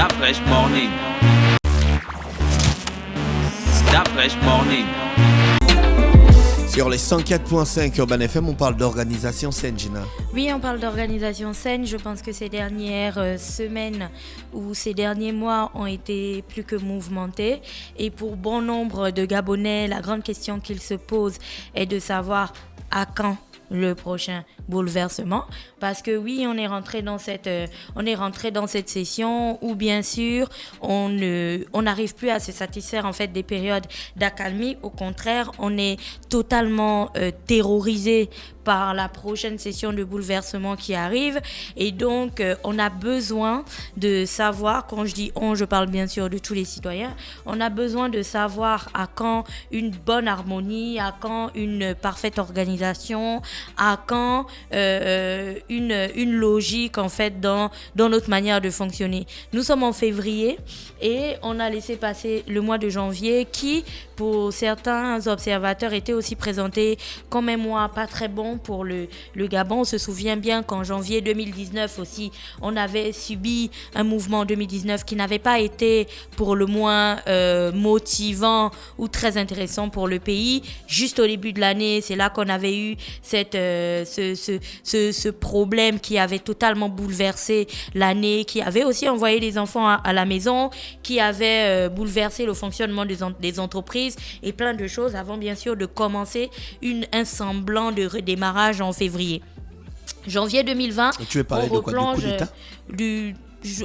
Stop Fresh Morning. Stop Fresh Morning. Sur les 104.5 Urban FM, on parle d'organisation saine, Gina. Oui, on parle d'organisation saine. Je pense que ces dernières semaines ou ces derniers mois ont été plus que mouvementés. Et pour bon nombre de Gabonais, la grande question qu'ils se posent est de savoir à quand le prochain bouleversement, parce que oui, on est rentré dans cette session où bien sûr on n'arrive plus à se satisfaire en fait des périodes d'accalmie. Au contraire, on est totalement terrorisé par la prochaine session de bouleversement qui arrive, et donc on a besoin de savoir, quand je dis on, je parle bien sûr de tous les citoyens, on a besoin de savoir à quand une bonne harmonie, à quand une parfaite organisation, à quand une logique en fait dans notre manière de fonctionner. Nous sommes en février et on a laissé passer le mois de janvier qui, pour certains observateurs, était aussi présenté comme un mois pas très bon pour le Gabon. On se souvient bien qu'en janvier 2019 aussi, on avait subi un mouvement 2019 qui n'avait pas été pour le moins motivant ou très intéressant pour le pays. Juste au début de l'année, c'est là qu'on avait eu ce problème qui avait totalement bouleversé l'année, qui avait aussi envoyé les enfants à la maison, qui avait bouleversé le fonctionnement des entreprises et plein de choses avant bien sûr de commencer un semblant de redémarrage en février. Janvier 2020, et tu veux parler de quoi, du coup d'État ?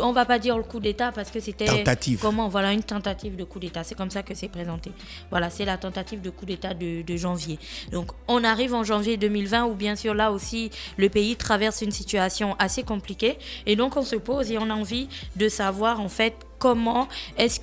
On va pas dire le coup d'État parce que c'était tentative. Une tentative de coup d'État. C'est comme ça que c'est présenté. Voilà, c'est la tentative de coup d'État de janvier. Donc, on arrive en janvier 2020 où bien sûr là aussi le pays traverse une situation assez compliquée et donc on se pose et on a envie de savoir en fait comment est-ce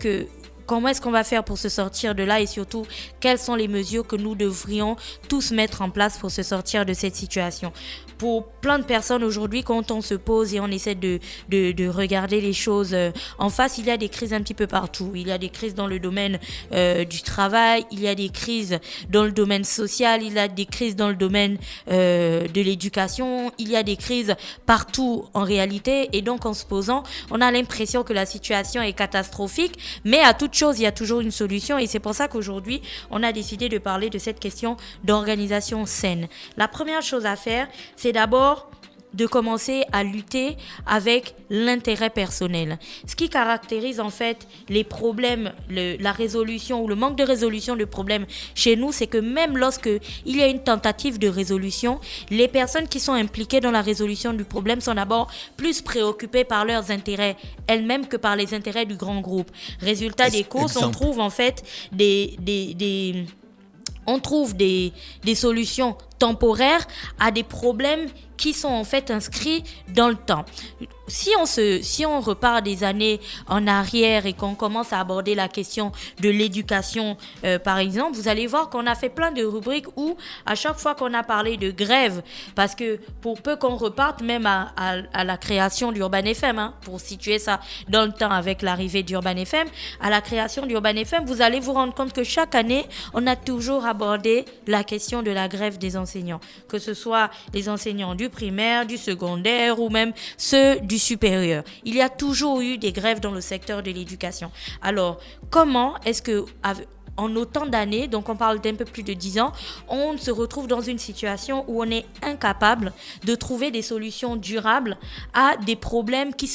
qu'on va faire pour se sortir de là et surtout quelles sont les mesures que nous devrions tous mettre en place pour se sortir de cette situation. Pour plein de personnes aujourd'hui, quand on se pose et on essaie de regarder les choses en face, il y a des crises un petit peu partout. Il y a des crises dans le domaine du travail, il y a des crises dans le domaine social, il y a des crises dans le domaine de l'éducation, il y a des crises partout en réalité. Et donc en se posant, on a l'impression que la situation est catastrophique, mais à toute chose, il y a toujours une solution. Et c'est pour ça qu'aujourd'hui, on a décidé de parler de cette question d'organisation saine. La première chose à faire, c'est d'abord de commencer à lutter avec l'intérêt personnel. Ce qui caractérise en fait les problèmes, la résolution ou le manque de résolution de problèmes chez nous, c'est que même lorsque il y a une tentative de résolution, les personnes qui sont impliquées dans la résolution du problème sont d'abord plus préoccupées par leurs intérêts elles-mêmes que par les intérêts du grand groupe. Résultat des courses, on trouve en fait des solutions temporaires à des problèmes qui sont en fait inscrits dans le temps. Si on repart des années en arrière et qu'on commence à aborder la question de l'éducation, par exemple, vous allez voir qu'on a fait plein de rubriques où, à chaque fois qu'on a parlé de grève, parce que pour peu qu'on reparte même à la création d'Urban FM, pour situer ça dans le temps avec l'arrivée d'Urban FM, à la création d'Urban FM, vous allez vous rendre compte que chaque année, on a toujours abordé la question de la grève des enseignants, que ce soit les enseignants du primaire, du secondaire ou même ceux du supérieur. Il y a toujours eu des grèves dans le secteur de l'éducation. Alors, comment est-ce que en autant d'années, donc on parle d'un peu plus de 10 ans, on se retrouve dans une situation où on est incapable de trouver des solutions durables à des problèmes qui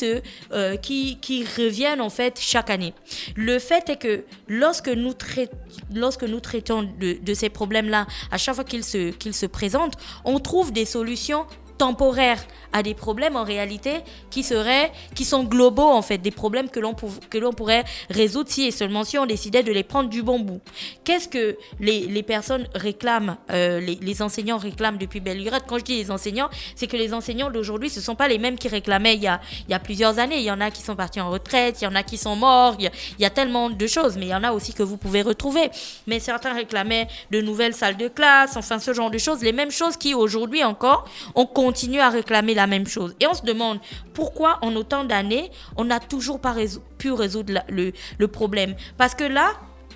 reviennent en fait chaque année. Le fait est que lorsque nous traitons de ces problèmes-là, à chaque fois qu'ils se présentent, on trouve des solutions temporaires à des problèmes en réalité qui sont globaux en fait, des problèmes que l'on pourrait résoudre si et seulement si on décidait de les prendre du bon bout. Qu'est-ce que les personnes réclament, les enseignants réclament depuis belle lurette? Quand je dis les enseignants, c'est que les enseignants d'aujourd'hui, ce ne sont pas les mêmes qui réclamaient il y a plusieurs années. Il y en a qui sont partis en retraite, il y en a qui sont morts, il y a tellement de choses, mais il y en a aussi que vous pouvez retrouver. Mais certains réclamaient de nouvelles salles de classe, enfin ce genre de choses, les mêmes choses qui aujourd'hui encore, on continue à réclamer la même chose. Et on se demande pourquoi en autant d'années, on n'a toujours pas pu résoudre le problème. Parce que là,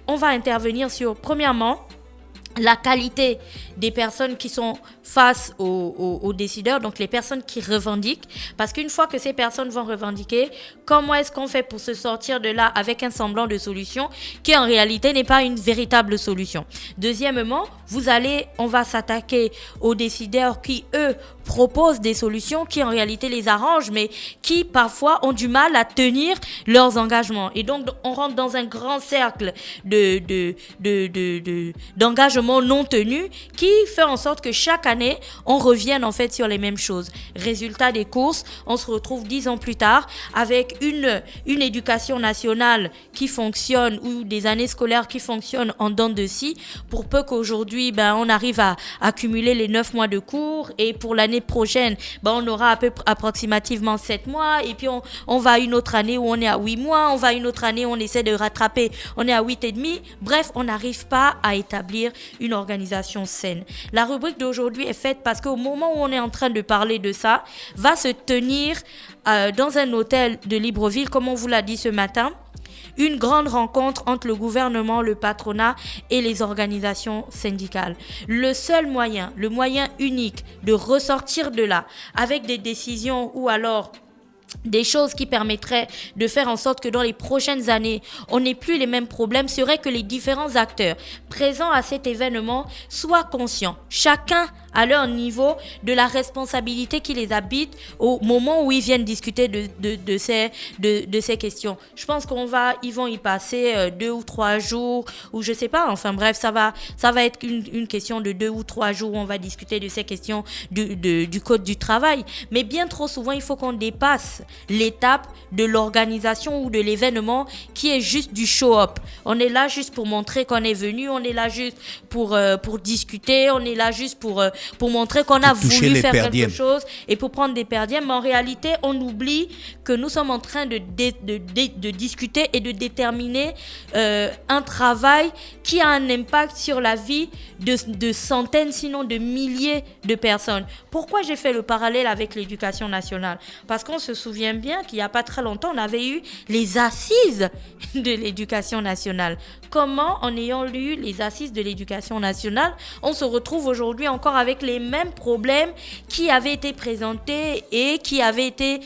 on va intervenir sur, premièrement, la qualité des personnes qui sont face aux décideurs, donc les personnes qui revendiquent, parce qu'une fois que ces personnes vont revendiquer, comment est-ce qu'on fait pour se sortir de là avec un semblant de solution qui en réalité n'est pas une véritable solution. Deuxièmement, on va s'attaquer aux décideurs qui, eux, proposent des solutions qui en réalité les arrangent, mais qui parfois ont du mal à tenir leurs engagements. Et donc, on rentre dans un grand cercle d'engagement non tenu qui fait en sorte que chaque année, on revienne en fait sur les mêmes choses. Résultat des courses, on se retrouve 10 ans plus tard avec une éducation nationale qui fonctionne ou des années scolaires qui fonctionnent en dents de scie, pour peu qu'aujourd'hui, on arrive à accumuler les 9 mois de cours, et pour l'année prochaine, on aura approximativement 7 mois, et puis on va à une autre année où on est à 8 mois, on va à une autre année où on essaie de rattraper, on est à 8 et demi. Bref, on n'arrive pas à établir une organisation saine. La rubrique d'aujourd'hui est faite parce qu'au moment où on est en train de parler de ça, va se tenir dans un hôtel de Libreville, comme on vous l'a dit ce matin, une grande rencontre entre le gouvernement, le patronat et les organisations syndicales. Le seul moyen, le moyen unique de ressortir de là avec des décisions ou alors des choses qui permettraient de faire en sorte que dans les prochaines années, on n'ait plus les mêmes problèmes, serait que les différents acteurs présents à cet événement soient conscients, chacun à leur niveau, de la responsabilité qui les habite au moment où ils viennent discuter de ces questions. Je pense ils vont y passer 2 ou 3 jours, ou je sais pas, enfin bref, ça va être une question de 2 ou 3 jours où on va discuter de ces questions du code du travail. Mais bien trop souvent, il faut qu'on dépasse l'étape de l'organisation ou de l'événement qui est juste du show-up. On est là juste pour montrer qu'on est venu, on est là juste pour discuter, on est là juste pour montrer qu'on a voulu faire quelque chose et pour prendre des perdièmes. Mais en réalité, on oublie que nous sommes en train de discuter et de déterminer un travail qui a un impact sur la vie de centaines, sinon de milliers de personnes. Pourquoi j'ai fait le parallèle avec l'éducation nationale? Parce qu'on se souvient bien qu'il n'y a pas très longtemps, on avait eu les assises de l'éducation nationale. Comment, en ayant lu les assises de l'éducation nationale, on se retrouve aujourd'hui encore avec les mêmes problèmes qui avaient été présentés et qui avaient été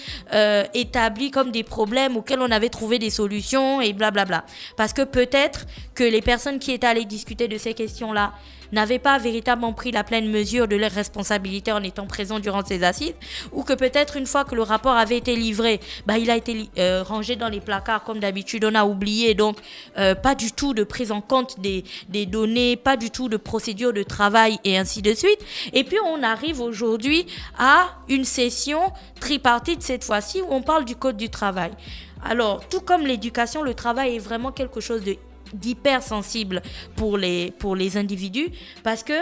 établis comme des problèmes auxquels on avait trouvé des solutions et blablabla. Parce que peut-être que les personnes qui étaient allées discuter de ces questions-là n'avaient pas véritablement pris la pleine mesure de leurs responsabilités en étant présents durant ces assises, ou que peut-être une fois que le rapport avait été livré, il a été rangé dans les placards comme d'habitude, on a oublié, donc pas du tout de prise en compte des données, pas du tout de procédure de travail et ainsi de suite. Et puis on arrive aujourd'hui à une session tripartite cette fois-ci où on parle du code du travail. Alors, tout comme l'éducation, le travail est vraiment quelque chose d'hypersensible pour les individus, parce que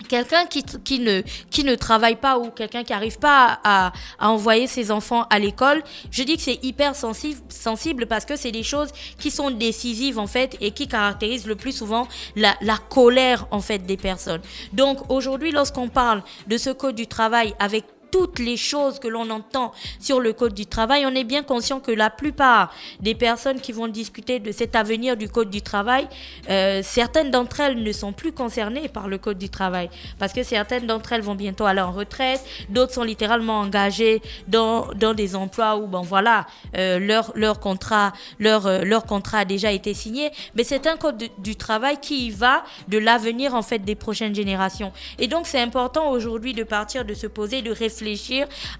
quelqu'un qui ne travaille pas ou quelqu'un qui n'arrive pas à envoyer ses enfants à l'école, je dis que c'est hyper sensible parce que c'est des choses qui sont décisives en fait et qui caractérisent le plus souvent la colère en fait des personnes. Donc aujourd'hui, lorsqu'on parle de ce code du travail avec toutes les choses que l'on entend sur le code du travail, on est bien conscient que la plupart des personnes qui vont discuter de cet avenir du code du travail, certaines d'entre elles ne sont plus concernées par le code du travail parce que certaines d'entre elles vont bientôt aller en retraite, d'autres sont littéralement engagées dans des emplois où leur contrat a déjà été signé, mais c'est un code du travail qui y va de l'avenir en fait des prochaines générations. Et donc c'est important aujourd'hui de partir, de se poser, de réfléchir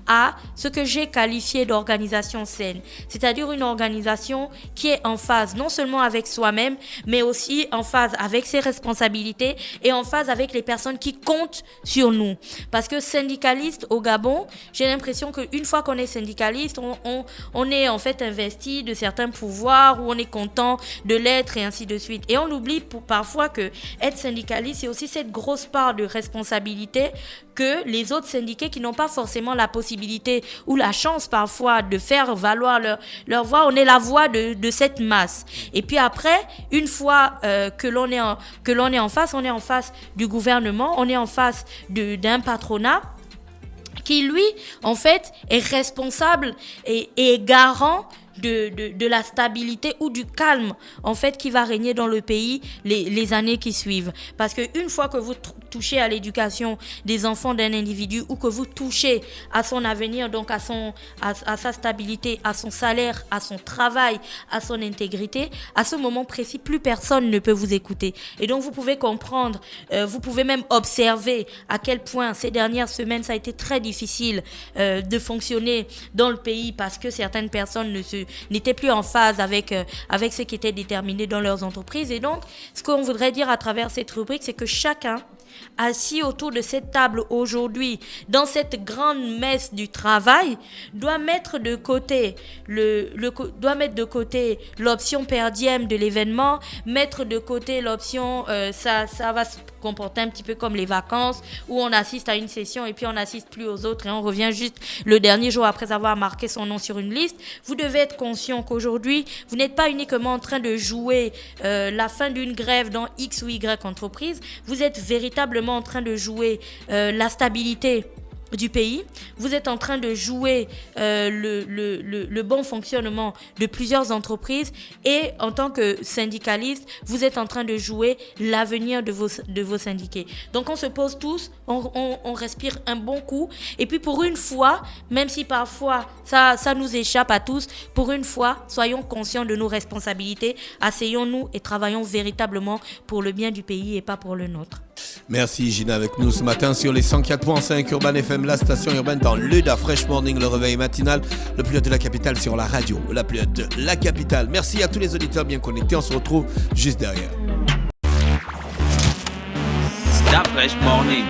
à ce que j'ai qualifié d'organisation saine, c'est-à-dire une organisation qui est en phase non seulement avec soi-même, mais aussi en phase avec ses responsabilités et en phase avec les personnes qui comptent sur nous. Parce que syndicaliste au Gabon, j'ai l'impression qu'une fois qu'on est syndicaliste, on est en fait investi de certains pouvoirs, ou on est content de l'être et ainsi de suite. Et on oublie parfois que être syndicaliste, c'est aussi cette grosse part de responsabilité que les autres syndiqués qui n'ont pas forcément la possibilité ou la chance parfois de faire valoir leur voix. On est la voix de cette masse. Et puis après, une fois que l'on est en face, on est en face du gouvernement, on est en face d'un patronat qui, lui, en fait, est responsable et est garant de la stabilité ou du calme, en fait, qui va régner dans le pays les années qui suivent. Parce qu'une fois que vous touchez à l'éducation des enfants d'un individu ou que vous touchez à son avenir, donc à sa stabilité, à son salaire, à son travail, à son intégrité, à ce moment précis, plus personne ne peut vous écouter. Et donc, vous pouvez comprendre, vous pouvez même observer à quel point ces dernières semaines, ça a été très difficile de fonctionner dans le pays parce que certaines personnes n'étaient plus en phase avec ce qui était déterminé dans leurs entreprises. Et donc, ce qu'on voudrait dire à travers cette rubrique, c'est que chacun assis autour de cette table aujourd'hui, dans cette grande messe du travail, doit mettre de côté l'option per diem de l'événement, mettre de côté l'option ça va se comporter un petit peu comme les vacances où on assiste à une session et puis on n'assiste plus aux autres et on revient juste le dernier jour après avoir marqué son nom sur une liste. Vous devez être conscient qu'aujourd'hui, vous n'êtes pas uniquement en train de jouer la fin d'une grève dans X ou Y entreprise, vous êtes véritablement en train de jouer la stabilité du pays, vous êtes en train de jouer le bon fonctionnement de plusieurs entreprises et en tant que syndicaliste, vous êtes en train de jouer l'avenir de vos syndiqués. Donc on se pose tous, on respire un bon coup et puis pour une fois, même si parfois ça nous échappe à tous, pour une fois, soyons conscients de nos responsabilités, asseyons-nous et travaillons véritablement pour le bien du pays et pas pour le nôtre. Merci Gina avec nous ce matin sur les 104.5 Urban FM, la station urbaine dans l'UDA Fresh Morning, le réveil matinal, le plus haut de la capitale sur la radio, la plus haute de la capitale. Merci à tous les auditeurs bien connectés, on se retrouve juste derrière. Stop Fresh Morning.